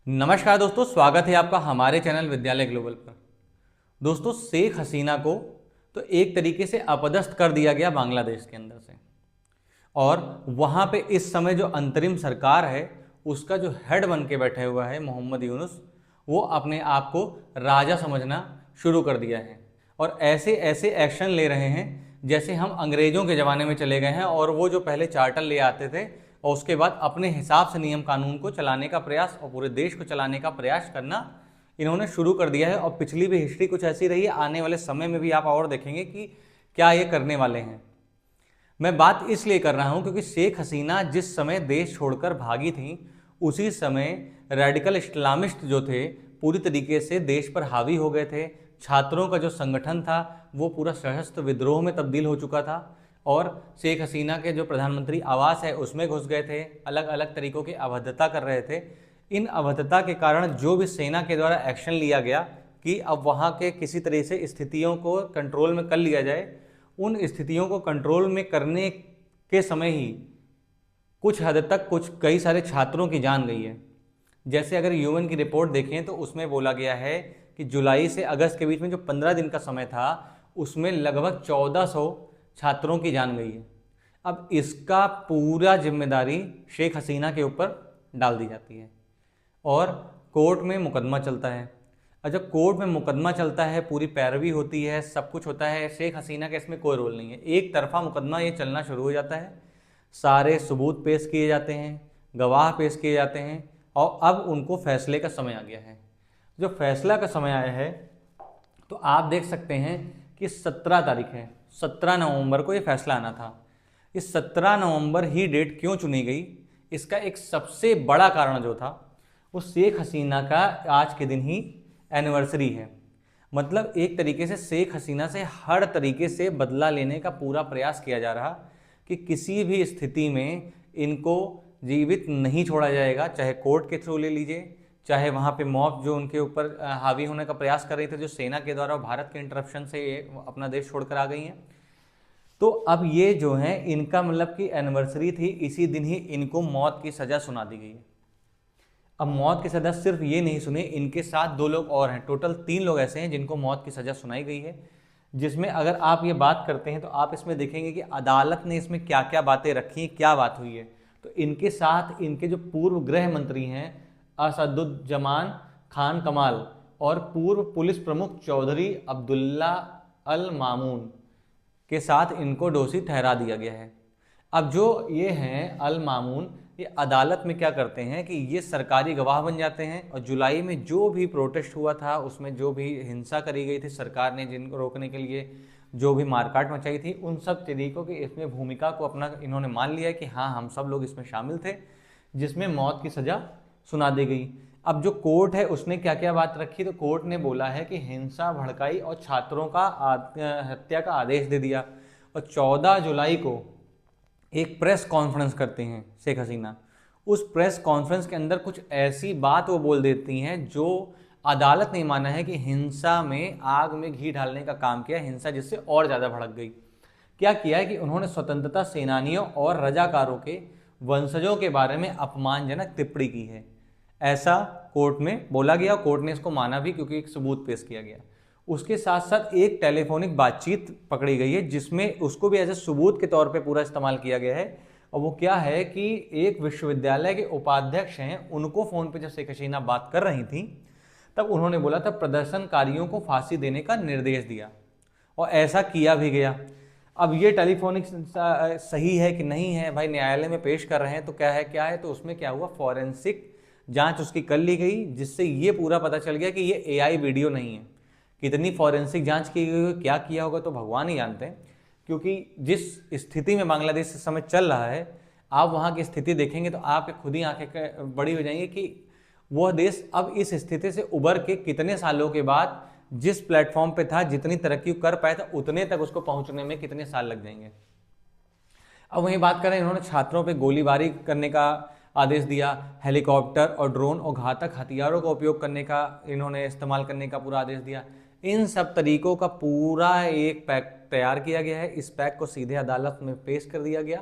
नमस्कार दोस्तों, स्वागत है आपका हमारे चैनल विद्यालय ग्लोबल पर। दोस्तों, शेख हसीना को तो एक तरीके से अपदस्थ कर दिया गया बांग्लादेश के अंदर से, और वहाँ पे इस समय जो अंतरिम सरकार है उसका जो हेड बन के बैठे हुआ है मोहम्मद यूनुस, वो अपने आप को राजा समझना शुरू कर दिया है और ऐसे ऐसे एक्शन ले रहे हैं जैसे हम अंग्रेज़ों के ज़माने में चले गए हैं और वो जो पहले चार्टर ले आते थे और उसके बाद अपने हिसाब से नियम कानून को चलाने का प्रयास और पूरे देश को चलाने का प्रयास करना इन्होंने शुरू कर दिया है। और पिछली भी हिस्ट्री कुछ ऐसी रही है, आने वाले समय में भी आप और देखेंगे कि क्या ये करने वाले हैं। मैं बात इसलिए कर रहा हूं क्योंकि शेख हसीना जिस समय देश छोड़कर भागी थी, उसी समय रेडिकल इस्लामिस्ट जो थे पूरी तरीके से देश पर हावी हो गए थे। छात्रों का जो संगठन था वो पूरा सशस्त्र विद्रोह में तब्दील हो चुका था और शेख हसीना के जो प्रधानमंत्री आवास है उसमें घुस गए थे, अलग अलग तरीकों की अभद्रता कर रहे थे। इन अभद्रता के कारण जो भी सेना के द्वारा एक्शन लिया गया कि अब वहाँ के किसी तरह से स्थितियों को कंट्रोल में कर लिया जाए, उन स्थितियों को कंट्रोल में करने के समय ही कुछ हद तक कई सारे छात्रों की जान गई है। जैसे अगर यूएन की रिपोर्ट देखें तो उसमें बोला गया है कि जुलाई से अगस्त के बीच में जो 15 दिन का समय था उसमें लगभग 1400 छात्रों की जान गई है। अब इसका पूरा जिम्मेदारी शेख हसीना के ऊपर डाल दी जाती है और कोर्ट में मुकदमा चलता है। और जब कोर्ट में मुकदमा चलता है, पूरी पैरवी होती है, सब कुछ होता है, शेख हसीना का इसमें कोई रोल नहीं है। एक तरफा मुकदमा ये चलना शुरू हो जाता है, सारे सबूत पेश किए जाते हैं, गवाह पेश किए जाते हैं और अब उनको फैसले का समय आ गया है। जो फैसला का समय आया है तो आप देख सकते हैं कि 17 तारीख है, 17 नवंबर को ये फैसला आना था। इस 17 नवंबर ही डेट क्यों चुनी गई, इसका एक सबसे बड़ा कारण जो था वो शेख हसीना का आज के दिन ही एनिवर्सरी है। मतलब एक तरीके से शेख हसीना से हर तरीके से बदला लेने का पूरा प्रयास किया जा रहा कि किसी भी स्थिति में इनको जीवित नहीं छोड़ा जाएगा, चाहे कोर्ट के थ्रू ले लीजिए, चाहे वहाँ पे मॉब जो उनके ऊपर हावी होने का प्रयास कर रहे थे, जो सेना के द्वारा भारत के इंटरप्शन से अपना देश छोड़कर आ गई हैं। तो अब ये जो है इनका मतलब कि एनिवर्सरी थी, इसी दिन ही इनको मौत की सज़ा सुना दी गई है। अब मौत की सज़ा सिर्फ ये नहीं सुनी, इनके साथ 2 लोग और हैं, टोटल 3 लोग ऐसे हैं जिनको मौत की सज़ा सुनाई गई है। जिसमें अगर आप ये बात करते हैं तो आप इसमें देखेंगे कि अदालत ने इसमें क्या क्या बातें रखी, क्या बात हुई है। तो इनके साथ इनके जो पूर्व गृह मंत्री हैं असदुज्जमान खान कमाल और पूर्व पुलिस प्रमुख चौधरी अब्दुल्ला अल मामून के साथ इनको दोषी ठहरा दिया गया है। अब जो ये हैं अल मामून, ये अदालत में क्या करते हैं कि ये सरकारी गवाह बन जाते हैं और जुलाई में जो भी प्रोटेस्ट हुआ था उसमें जो भी हिंसा करी गई थी सरकार ने, जिनको रोकने के लिए जो भी मारकाट मचाई थी, उन सब तरीकों की इसमें भूमिका को अपना इन्होंने मान लिया कि हाँ हम सब लोग इसमें शामिल थे, जिसमें मौत की सज़ा सुना दी गई। अब जो कोर्ट है उसने क्या क्या बात रखी, तो कोर्ट ने बोला है कि हिंसा भड़काई और छात्रों का हत्या का आदेश दे दिया। और 14 जुलाई को एक प्रेस कॉन्फ्रेंस करते हैं शेख हसीना। उस प्रेस कॉन्फ्रेंस के अंदर कुछ ऐसी बात वो बोल देती हैं जो अदालत ने माना है कि हिंसा में आग में घी डालने का काम किया, हिंसा जिससे और ज़्यादा भड़क गई। क्या किया है कि उन्होंने स्वतंत्रता सेनानियों और रजाकारों के वंशजों के बारे में अपमानजनक टिप्पणी की है, ऐसा कोर्ट में बोला गया। कोर्ट ने इसको माना भी क्योंकि एक सबूत पेश किया गया। उसके साथ साथ एक टेलीफोनिक बातचीत पकड़ी गई है जिसमें उसको भी एज ए सबूत के तौर पे पूरा इस्तेमाल किया गया है। और वो क्या है कि एक विश्वविद्यालय के उपाध्यक्ष हैं, उनको फ़ोन पे जब शेख हसीना बात कर रही थी तब उन्होंने बोला था प्रदर्शनकारियों को फांसी देने का निर्देश दिया और ऐसा किया भी गया। अब ये टेलीफोनिक सही है कि नहीं है, भाई न्यायालय में पेश कर रहे हैं तो क्या है, तो उसमें क्या हुआ, फॉरेंसिक जांच उसकी कर ली गई जिससे ये पूरा पता चल गया कि ये एआई वीडियो नहीं है। कितनी फॉरेंसिक जांच की गई, क्या किया होगा तो भगवान ही जानते हैं, क्योंकि जिस स्थिति में बांग्लादेश इस समय चल रहा है, आप वहाँ की स्थिति देखेंगे तो आपके खुद ही आंखें बड़ी हो जाएंगी कि वह देश अब इस स्थिति से उबर के कितने सालों के बाद जिस प्लेटफॉर्म पे था, जितनी तरक्की कर पाया था, उतने तक उसको पहुंचने में कितने साल लग जाएंगे। अब वहीं बात करें, इन्होंने छात्रों पे गोलीबारी करने का आदेश दिया, हेलीकॉप्टर और ड्रोन और घातक हथियारों का उपयोग करने का, इन्होंने इस्तेमाल करने का पूरा आदेश दिया। इन सब तरीकों का पूरा एक पैक तैयार किया गया है। इस पैक को सीधे अदालत में पेश कर दिया गया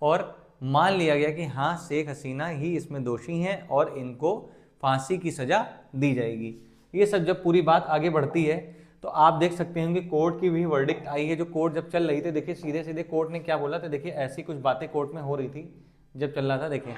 और मान लिया गया कि हाँ शेख हसीना ही इसमें दोषी हैं और इनको फांसी की सजा दी जाएगी। ये सब जब पूरी बात आगे बढ़ती है तो आप देख सकते हैं कि कोर्ट की भी वर्डिक्ट आई है। जो कोर्ट जब चल रही थी, देखिए सीधे सीधे कोर्ट ने क्या बोला था, देखिए ऐसी कुछ बातें कोर्ट में हो रही थी जब चल रहा था। देखिए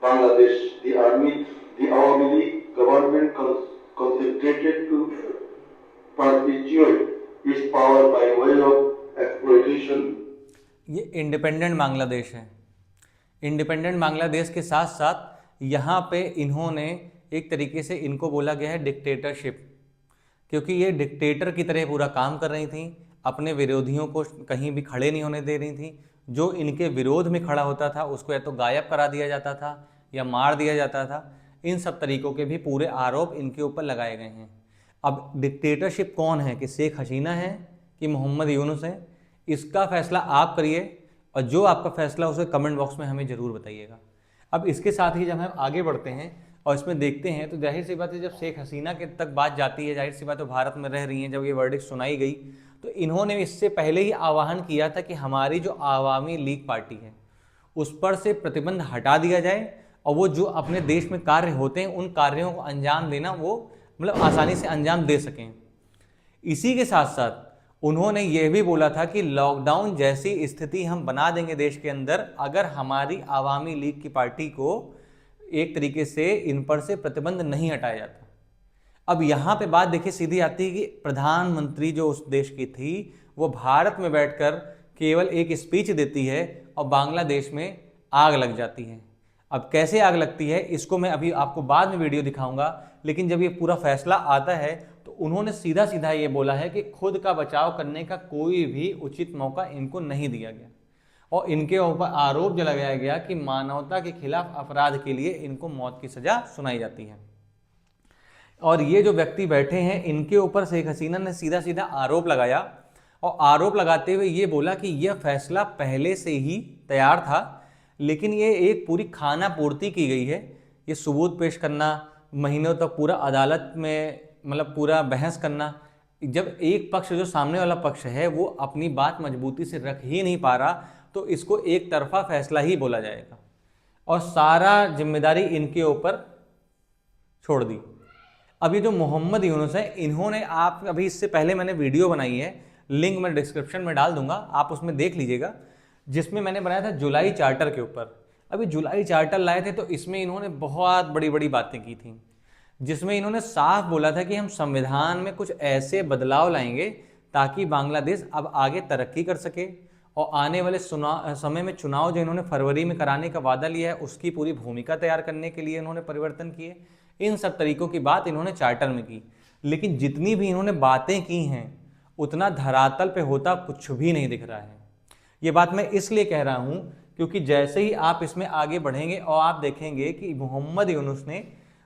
Bangladesh, the army, the Awami League government concentrated to perpetuate its power by way of exploitation. ये इंडिपेंडेंट बांग्लादेश है। इंडिपेंडेंट बांग्लादेश के साथ साथ यहाँ पे इन्होंने एक तरीके से इनको बोला गया है डिक्टेटरशिप, क्योंकि ये डिक्टेटर की तरह पूरा काम कर रही थी, अपने विरोधियों को कहीं भी खड़े नहीं होने दे रही थी। जो इनके विरोध में खड़ा होता था उसको या तो गायब करा दिया जाता था या मार दिया जाता था। इन सब तरीकों के भी पूरे आरोप इनके ऊपर लगाए गए हैं। अब डिक्टेटरशिप कौन है, कि शेख हसीना है कि मोहम्मद यूनुस है, इसका फैसला आप करिए और जो आपका फैसला उसे कमेंट बॉक्स में हमें ज़रूर बताइएगा। अब इसके साथ ही जब हम आगे बढ़ते हैं और इसमें देखते हैं तो जाहिर सी बात है, जब शेख हसीना के तक बात जाती है, जाहिर सी बात है भारत में रह रही हैं, जब ये वर्डिक्ट सुनाई गई तो इन्होंने इससे पहले ही आह्वान किया था कि हमारी जो आवामी लीग पार्टी है उस पर से प्रतिबंध हटा दिया जाए और वो जो अपने देश में कार्य होते हैं उन कार्यों को अंजाम देना वो मतलब आसानी से अंजाम दे सकें। इसी के साथ साथ उन्होंने ये भी बोला था कि लॉकडाउन जैसी स्थिति हम बना देंगे देश के अंदर अगर हमारी आवामी लीग की पार्टी को एक तरीके से इन पर से प्रतिबंध नहीं हटाया जाता। अब यहाँ पे बात देखिए सीधी आती है कि प्रधानमंत्री जो उस देश की थी वो भारत में बैठकर केवल एक स्पीच देती है और बांग्लादेश में आग लग जाती है। अब कैसे आग लगती है इसको मैं अभी आपको बाद में वीडियो दिखाऊंगा, लेकिन जब ये पूरा फैसला आता है तो उन्होंने सीधा सीधा ये बोला है कि खुद का बचाव करने का कोई भी उचित मौका इनको नहीं दिया गया और इनके ऊपर आरोप लगाया गया कि मानवता के खिलाफ अपराध के लिए इनको मौत की सजा सुनाई जाती है। और ये जो व्यक्ति बैठे हैं इनके ऊपर शेख हसीना ने सीधा सीधा आरोप लगाया और आरोप लगाते हुए ये बोला कि यह फैसला पहले से ही तैयार था, लेकिन ये एक पूरी खाना पूर्ति की गई है। ये सबूत पेश करना, महीनों तक पूरा अदालत में मतलब पूरा बहस करना, जब एक पक्ष जो सामने वाला पक्ष है वो अपनी बात मजबूती से रख ही नहीं पा रहा तो इसको एक तरफा फैसला ही बोला जाएगा और सारा जिम्मेदारी इनके ऊपर छोड़ दी। अब ये जो मोहम्मद यूनुस है इन्होंने, आप अभी इससे पहले मैंने वीडियो बनाई है, लिंक मैं डिस्क्रिप्शन में डाल दूंगा, आप उसमें देख लीजिएगा, जिसमें मैंने बनाया था जुलाई चार्टर के ऊपर। अभी जुलाई चार्टर लाए थे तो इसमें इन्होंने बहुत बड़ी बड़ी बातें की थी, जिसमें इन्होंने साफ बोला था कि हम संविधान में कुछ ऐसे बदलाव लाएंगे ताकि बांग्लादेश अब आगे तरक्की कर सके और आने वाले समय में चुनाव जो इन्होंने फरवरी में कराने का वादा लिया है उसकी पूरी भूमिका तैयार करने के लिए इन्होंने परिवर्तन किए। इन सब तरीकों की बात इन्होंने चार्टर में की, लेकिन जितनी भी इन्होंने बातें की हैं उतना धरातल पे होता कुछ भी नहीं दिख रहा है। ये बात मैं इसलिए कह रहा हूँ क्योंकि जैसे ही आप इसमें आगे बढ़ेंगे और आप देखेंगे कि मोहम्मद यूनुस ने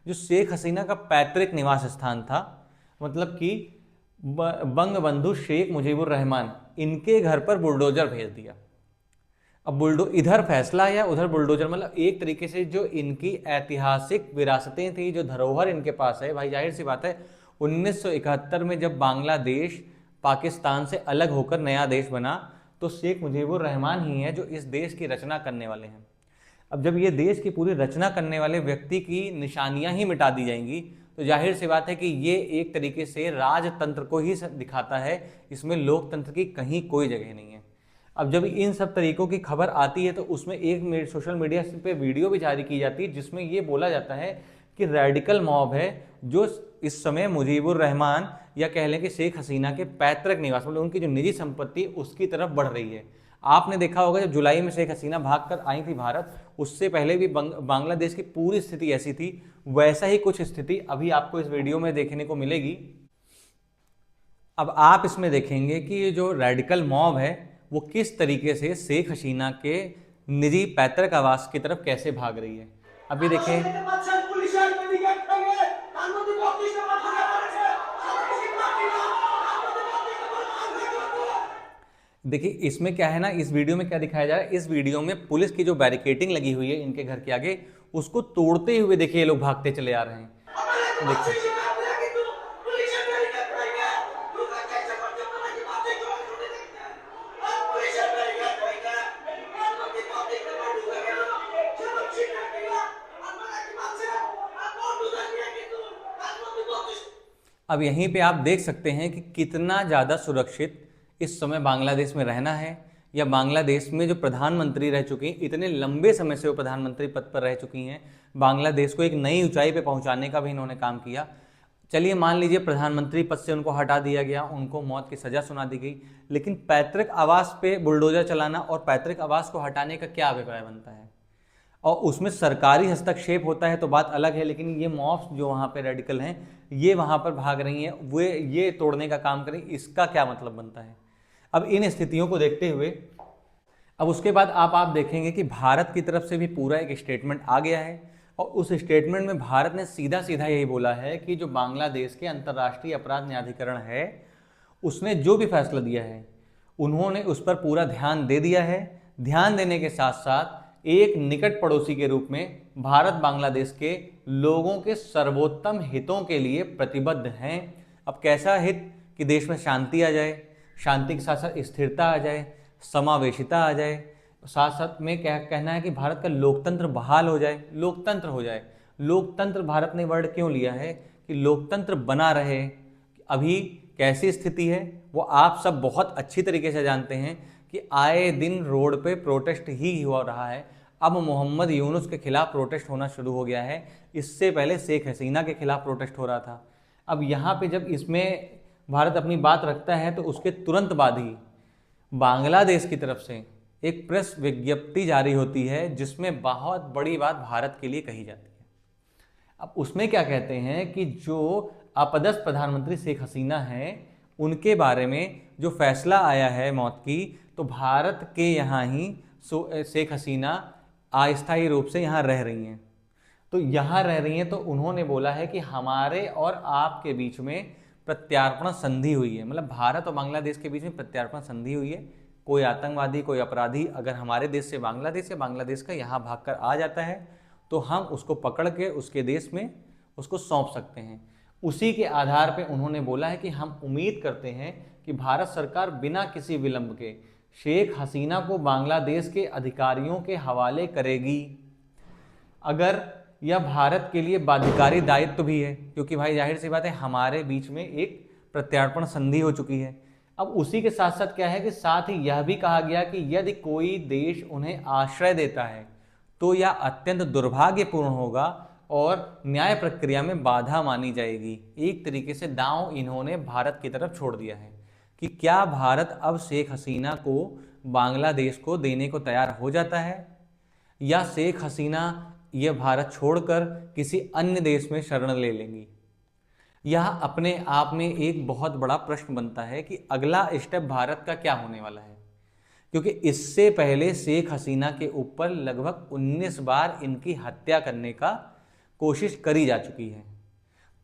जो शेख हसीना का पैतृक निवास स्थान था, मतलब कि बंगबंधु शेख मुजीबुर रहमान, इनके घर पर बुलडोजर भेज दिया। अब इधर फैसला या उधर बुलडोजर, मतलब एक तरीके से जो इनकी ऐतिहासिक विरासतें थी, जो धरोहर इनके पास है, भाई जाहिर सी बात है 1971 में जब बांग्लादेश पाकिस्तान से अलग होकर नया देश बना तो शेख मुजीबुर रहमान ही है जो इस देश की रचना करने वाले हैं। अब जब ये देश की पूरी रचना करने वाले व्यक्ति की निशानियां ही मिटा दी जाएंगी तो जाहिर सी बात है कि ये एक तरीके से राजतंत्र को ही दिखाता है, इसमें लोकतंत्र की कहीं कोई जगह नहीं है। अब जब इन सब तरीकों की खबर आती है तो उसमें एक सोशल मीडिया पे वीडियो भी जारी की जाती है जिसमें ये बोला जाता है कि रेडिकल मॉब है जो इस समय मुजीबुर रहमान या कह लें कि शेख हसीना के पैतृक निवास, मतलब उनकी जो निजी संपत्ति उसकी तरफ बढ़ रही है। आपने देखा होगा जब जुलाई में शेख हसीना भागकर आई थी भारत, उससे पहले भी बांग्लादेश की पूरी स्थिति ऐसी थी, वैसा ही कुछ स्थिति अभी आपको इस वीडियो में देखने को मिलेगी। अब आप इसमें देखेंगे कि ये जो रेडिकल मॉब है वो किस तरीके से शेख हसीना के निजी पैतृक आवास की तरफ कैसे भाग रही है। अभी देखें, देखिए इसमें क्या है ना, इस वीडियो में क्या दिखाया जा रहा है, इस वीडियो में पुलिस की जो बैरिकेडिंग लगी हुई है इनके घर के आगे, उसको तोड़ते हुए देखिए ये लोग भागते चले आ रहे हैं। देखिए अब यहीं पे आप देख सकते हैं कि कितना ज़्यादा सुरक्षित इस समय बांग्लादेश में रहना है, या बांग्लादेश में जो प्रधानमंत्री रह चुकी हैं, इतने लंबे समय से वो प्रधानमंत्री पद पर रह चुकी हैं, बांग्लादेश को एक नई ऊंचाई पे पहुंचाने का भी इन्होंने काम किया। चलिए मान लीजिए प्रधानमंत्री पद से उनको हटा दिया गया, उनको मौत की सज़ा सुना दी गई, लेकिन पैतृक आवास पे बुलडोजर चलाना और पैतृक आवास को हटाने का क्या अभिप्राय बनता है, और उसमें सरकारी हस्तक्षेप होता है तो बात अलग है, लेकिन ये मॉब्स जो वहाँ पे रेडिकल हैं, ये वहाँ पर भाग रही हैं, वे ये तोड़ने का काम करें, इसका क्या मतलब बनता है। अब इन स्थितियों को देखते हुए अब उसके बाद आप देखेंगे कि भारत की तरफ से भी पूरा एक स्टेटमेंट आ गया है, और उस स्टेटमेंट में भारत ने सीधा सीधा यही बोला है कि जो बांग्लादेश के अंतर्राष्ट्रीय अपराध न्यायाधिकरण है, उसने जो भी फैसला दिया है उन्होंने उस पर पूरा ध्यान दे दिया है। ध्यान देने के साथ साथ एक निकट पड़ोसी के रूप में भारत बांग्लादेश के लोगों के सर्वोत्तम हितों के लिए प्रतिबद्ध हैं। अब कैसा हित कि देश में शांति आ जाए, शांति के साथ साथ स्थिरता आ जाए, समावेशिता आ जाए, साथ साथ में क्या कहना है कि भारत का लोकतंत्र बहाल हो जाए, लोकतंत्र हो जाए। लोकतंत्र भारत ने वर्ड क्यों लिया है कि लोकतंत्र बना रहे। अभी कैसी स्थिति है वो आप सब बहुत अच्छी तरीके से जानते हैं कि आए दिन रोड पे प्रोटेस्ट ही हो रहा है। अब मोहम्मद यूनुस के खिलाफ प्रोटेस्ट होना शुरू हो गया है, इससे पहले शेख हसीना के खिलाफ प्रोटेस्ट हो रहा था। अब यहाँ पे जब इसमें भारत अपनी बात रखता है तो उसके तुरंत बाद ही बांग्लादेश की तरफ से एक प्रेस विज्ञप्ति जारी होती है जिसमें बहुत बड़ी बात भारत के लिए कही जाती है। अब उसमें क्या कहते हैं कि जो अपदस्थ प्रधानमंत्री शेख हसीना हैं उनके बारे में जो फैसला आया है मौत की, तो भारत के यहाँ ही शेख हसीना अस्थायी रूप से यहाँ रह रही हैं। तो यहाँ रह रही हैं तो उन्होंने बोला है कि हमारे और आपके बीच में प्रत्यार्पण संधि हुई है, मतलब भारत और बांग्लादेश के बीच में प्रत्यार्पण संधि हुई है। कोई आतंकवादी, कोई अपराधी अगर हमारे देश से बांग्लादेश या बांग्लादेश का यहाँ भागकर आ जाता है तो हम उसको पकड़ के उसके देश में उसको सौंप सकते हैं। उसी के आधार पर उन्होंने बोला है कि हम उम्मीद करते हैं कि भारत सरकार बिना किसी विलंब के शेख हसीना को बांग्लादेश के अधिकारियों के हवाले करेगी। अगर यह भारत के लिए बाध्यकारी दायित्व भी है, क्योंकि भाई जाहिर सी बात है हमारे बीच में एक प्रत्यार्पण संधि हो चुकी है। अब उसी के साथ साथ क्या है कि साथ ही यह भी कहा गया कि यदि कोई देश उन्हें आश्रय देता है तो यह अत्यंत दुर्भाग्यपूर्ण होगा और न्याय प्रक्रिया में बाधा मानी जाएगी। एक तरीके से दांव इन्होंने भारत की तरफ छोड़ दिया है कि क्या भारत अब शेख हसीना को बांग्लादेश को देने को तैयार हो जाता है, या शेख हसीना यह भारत छोड़कर किसी अन्य देश में शरण ले लेंगी। यह अपने आप में एक बहुत बड़ा प्रश्न बनता है कि अगला स्टेप भारत का क्या होने वाला है, क्योंकि इससे पहले शेख हसीना के ऊपर लगभग 19 बार इनकी हत्या करने का कोशिश करी जा चुकी है।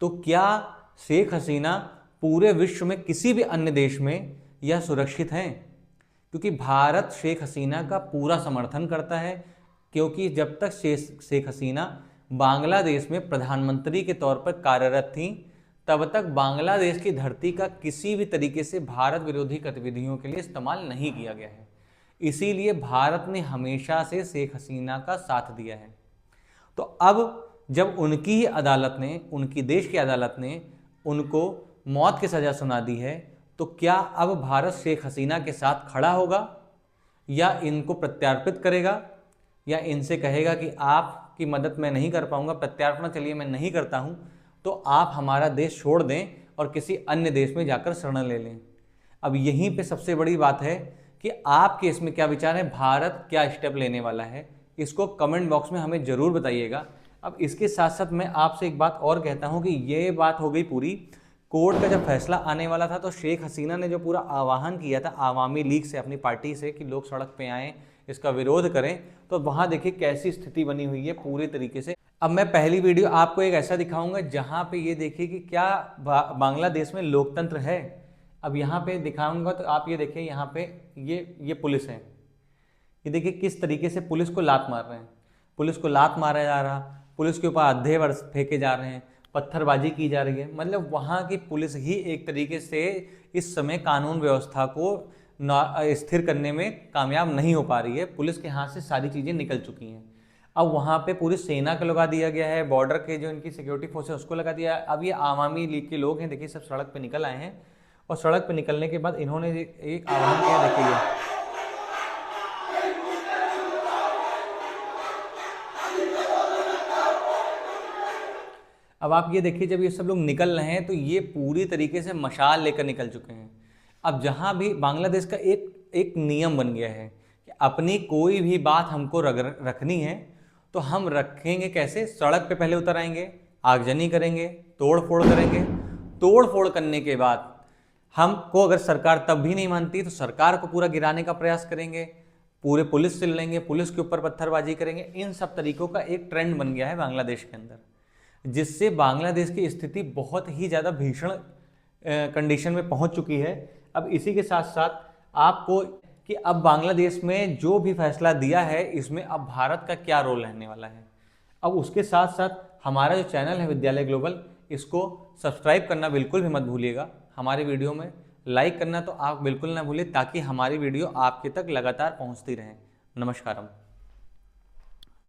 तो क्या शेख हसीना पूरे विश्व में किसी भी अन्य देश में यह सुरक्षित हैं? क्योंकि भारत शेख हसीना का पूरा समर्थन करता है, क्योंकि जब तक शेख हसीना बांग्लादेश में प्रधानमंत्री के तौर पर कार्यरत थीं तब तक बांग्लादेश की धरती का किसी भी तरीके से भारत विरोधी गतिविधियों के लिए इस्तेमाल नहीं किया गया है। इसीलिए भारत ने हमेशा से शेख हसीना का साथ दिया है। तो अब जब उनकी ही अदालत ने, उनकी देश की अदालत ने उनको मौत की सज़ा सुना दी है, तो क्या अब भारत शेख हसीना के साथ खड़ा होगा या इनको प्रत्यार्पित करेगा, या इनसे कहेगा कि आपकी मदद मैं नहीं कर पाऊंगा, प्रत्यार्पण चलिए मैं नहीं करता हूं, तो आप हमारा देश छोड़ दें और किसी अन्य देश में जाकर शरण ले लें। अब यहीं पे सबसे बड़ी बात है कि आपके इसमें क्या विचार है, भारत क्या स्टेप लेने वाला है, इसको कमेंट बॉक्स में हमें ज़रूर बताइएगा। अब इसके साथ साथ मैं आपसे एक बात और कहता हूँ कि ये बात हो गई पूरी। कोर्ट का जब फैसला आने वाला था तो शेख हसीना ने जो पूरा आह्वान किया था आवामी लीग से, अपनी पार्टी से, कि लोग सड़क पे आएँ, इसका विरोध करें, तो वहाँ देखिए कैसी स्थिति बनी हुई है पूरी तरीके से। अब मैं पहली वीडियो आपको एक ऐसा दिखाऊंगा जहाँ पे ये देखिए कि क्या बांग्लादेश में लोकतंत्र है। अब यहाँ पे दिखाऊंगा तो आप ये देखिए, यहाँ पे ये पुलिस है, ये देखिए किस तरीके से पुलिस को लात मार रहे हैं, पुलिस को लात मारा जा रहा, पुलिस के ऊपर आधे वर्ष फेंके जा रहे हैं, पत्थरबाजी की जा रही है। मतलब वहाँ की पुलिस ही एक तरीके से इस समय कानून व्यवस्था को स्थिर करने में कामयाब नहीं हो पा रही है। पुलिस के हाथ से सारी चीज़ें निकल चुकी हैं। अब वहाँ पे पूरी सेना को लगा दिया गया है, बॉर्डर के जो इनकी सिक्योरिटी फोर्स है उसको लगा दिया। अब ये आवामी लीग के लोग हैं, देखिए सब सड़क पे निकल आए हैं और सड़क पे निकलने के बाद इन्होंने एक आह्वान किया, देखिए अब आप ये देखिए जब ये सब लोग निकल रहे हैं तो ये पूरी तरीके से मशाल लेकर निकल चुके हैं। अब जहाँ भी बांग्लादेश का एक नियम बन गया है कि अपनी कोई भी बात हमको रखनी है तो हम रखेंगे कैसे, सड़क पे पहले उतर आएंगे, आगजनी करेंगे, तोड़ फोड़ करेंगे। तोड़ फोड़ करने के बाद हमको अगर सरकार तब भी नहीं मानती तो सरकार को पूरा गिराने का प्रयास करेंगे, पूरे पुलिस से लड़ेंगे, पुलिस के ऊपर पत्थरबाजी करेंगे। इन सब तरीकों का एक ट्रेंड बन गया है बांग्लादेश के अंदर, जिससे बांग्लादेश की स्थिति बहुत ही ज़्यादा भीषण कंडीशन में पहुंच चुकी है। अब इसी के साथ साथ आपको कि अब बांग्लादेश में जो भी फैसला दिया है इसमें अब भारत का क्या रोल रहने वाला है। अब उसके साथ साथ हमारा जो चैनल है विद्यालय ग्लोबल, इसको सब्सक्राइब करना बिल्कुल भी मत भूलिएगा। हमारे वीडियो में लाइक करना तो आप बिल्कुल ना भूलिए, ताकि हमारी वीडियो आपके तक लगातार पहुंचती रहे। नमस्कारम।